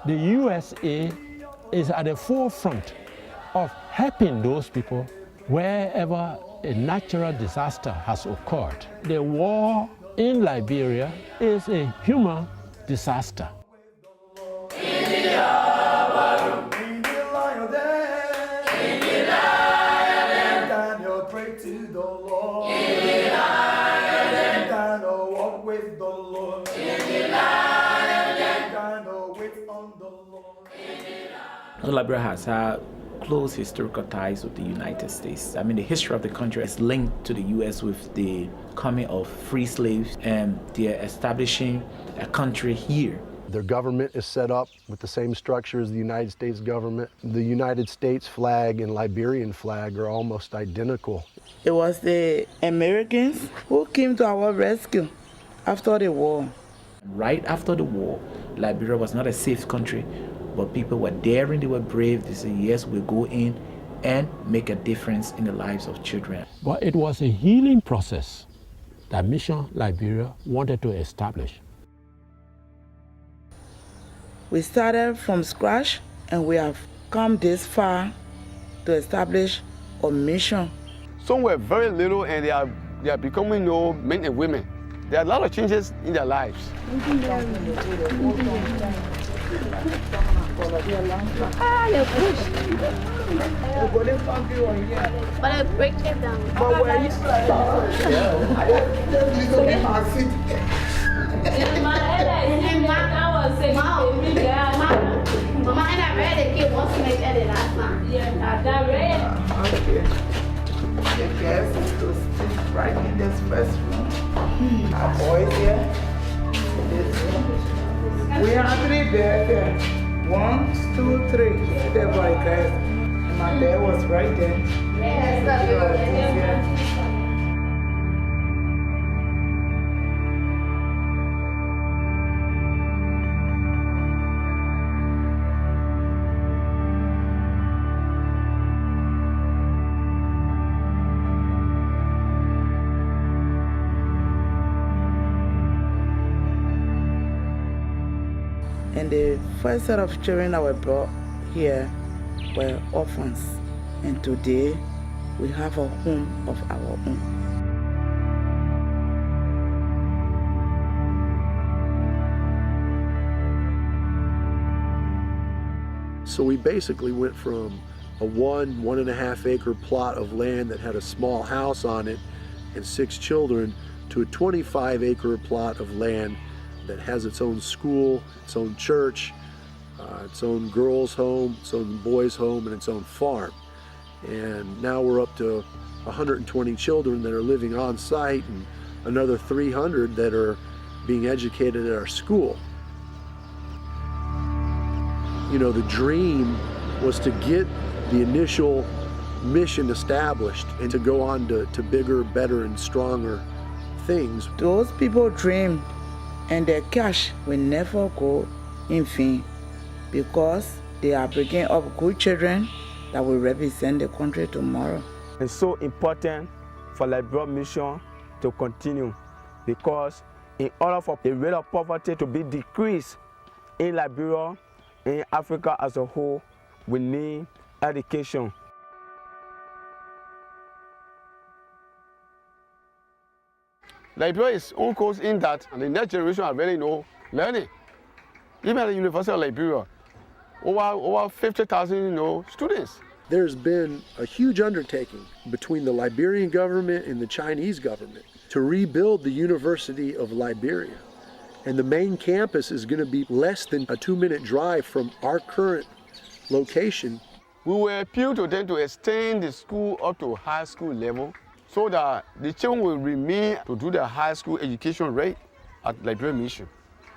the USA is at the forefront of helping those people wherever a natural disaster has occurred. The war in Liberia is a human disaster. Liberia has had close historical ties with the United States. I mean, the history of the country is linked to the U.S. with the coming of free slaves and they're establishing a country here. Their government is set up with the same structure as the United States government. The United States flag and Liberian flag are almost identical. It was the Americans who came to our rescue after the war. Right after the war, Liberia was not a safe country, but people were daring, they were brave. They said, yes, we'll go in and make a difference in the lives of children. But it was a healing process that Mission Liberia wanted to establish. We started from scratch and we have come this far to establish a mission. Some were very little and they are becoming men and women. There are a lot of changes in their lives. Ah, you push. But I break it down. But where you Mama, and I read the kid wants to make that last time. Yeah, I read. Okay. The guest is to sit right in this first room. Our boys here. This room. We have 3 beds here. 1, 2, 3. There boy guys. My dad was right there. And the first set of children that were brought here were orphans. And today, we have a home of our own. So we basically went from a 1.5 acre plot of land that had a small house on it and 6 children to a 25 acre plot of land that has its own school, its own church, its own girls' home, its own boys' home, and its own farm. And now we're up to 120 children that are living on site and another 300 that are being educated at our school. You know, the dream was to get the initial mission established and to go on to bigger, better, and stronger things. Those people dream and their cash will never go in vain because they are bringing up good children that will represent the country tomorrow. It's so important for Liberia Mission to continue because in order for the rate of poverty to be decreased in Liberia, in Africa as a whole, we need education. Liberia is on course in that, and the next generation are really learning. Even at the University of Liberia, over 50,000 students. There's been a huge undertaking between the Liberian government and the Chinese government to rebuild the University of Liberia. And the main campus is going to be less than a 2-minute drive from our current location. We will appeal to them to extend the school up to high school level so that the children will remain to do the high school education rate at Liberia Mission.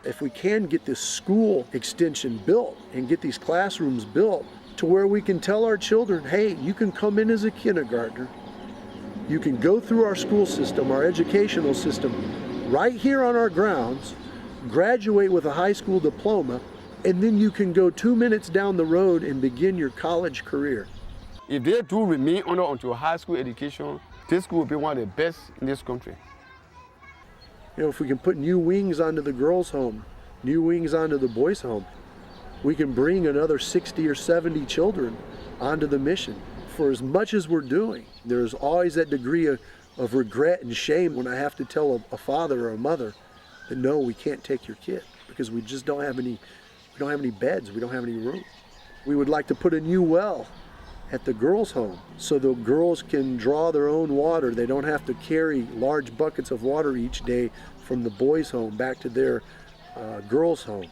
If we can get this school extension built and get these classrooms built to where we can tell our children, hey, you can come in as a kindergartner, you can go through our school system, our educational system, right here on our grounds, graduate with a high school diploma, and then you can go 2 minutes down the road and begin your college career. If they do remain until high school education, this school will be one of the best in this country. You know, if we can put new wings onto the girls' home, new wings onto the boys' home, we can bring another 60 or 70 children onto the mission. For as much as we're doing, there's always that degree of regret and shame when I have to tell a father or a mother that no, we can't take your kid because we just don't have any beds, we don't have any room. We would like to put a new well at the girls' home so the girls can draw their own water. They don't have to carry large buckets of water each day from the boys' home back to their girls' home.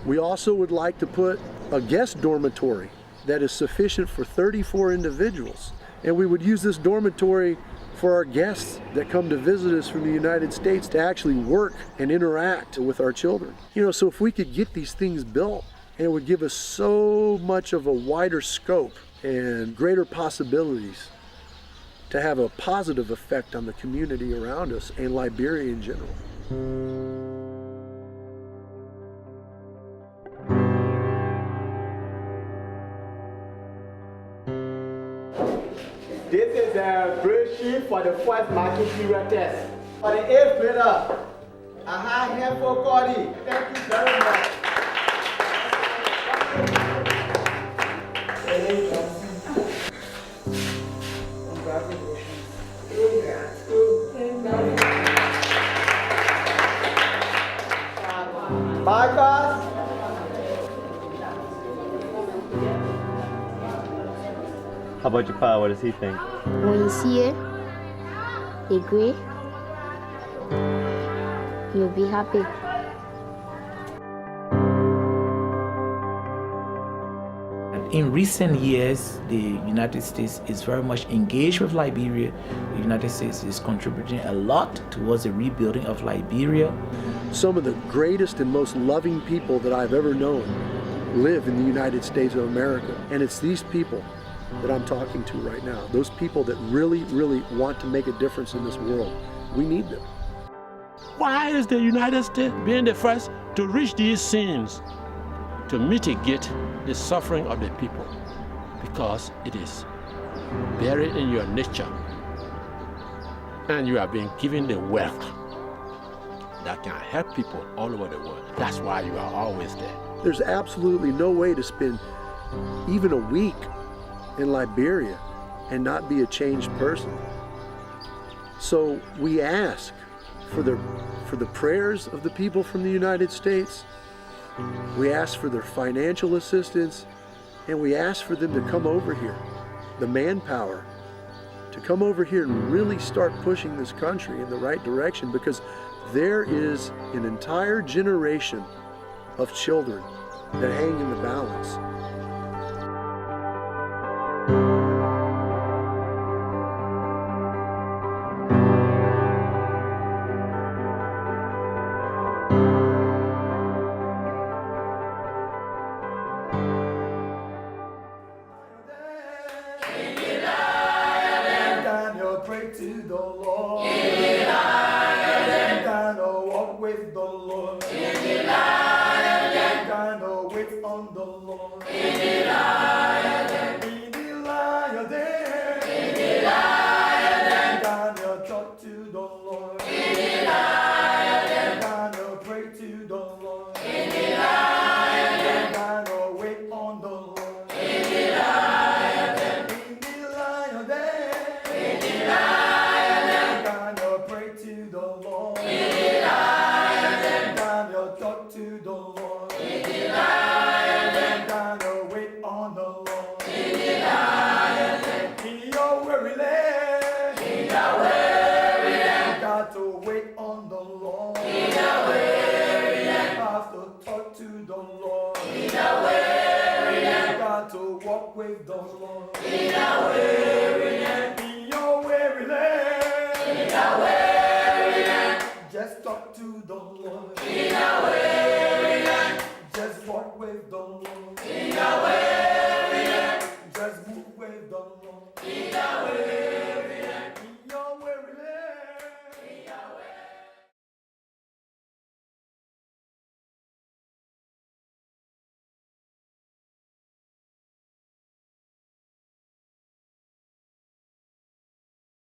We also would like to put a guest dormitory that is sufficient for 34 individuals. And we would use this dormitory for our guests that come to visit us from the United States to actually work and interact with our children. You know, so if we could get these things built, and it would give us so much of a wider scope and greater possibilities to have a positive effect on the community around us and Liberia in general. This is a brochure for the first marking period test. For the 8th grader, a high hand for Kollie. Thank you very much. Marcus. How about your pa? What does he think? When you see it, agree, you'll be happy. In recent years, the United States is very much engaged with Liberia. The United States is contributing a lot towards the rebuilding of Liberia. Some of the greatest and most loving people that I've ever known live in the United States of America. And it's these people that I'm talking to right now. Those people that really, really want to make a difference in this world. We need them. Why is the United States being the first to reach these scenes to mitigate the suffering of the people? Because it is buried in your nature, and you are being given the wealth that can help people all over the world. That's why you are always there. There's absolutely no way to spend even a week in Liberia and not be a changed person. So we ask for the prayers of the people from the United States. We ask for their financial assistance, and we ask for them to come over here, the manpower, to come over here and really start pushing this country in the right direction, because there is an entire generation of children that hang in the balance. To the Lord, gonna walk with the Lord, gonna wait on the Lord. In the lion there, gonna talk to the Lord, gonna pray to the Lord, gonna wait on the Lord. Walk with the Lord. In your weary land. Just talk to the Lord.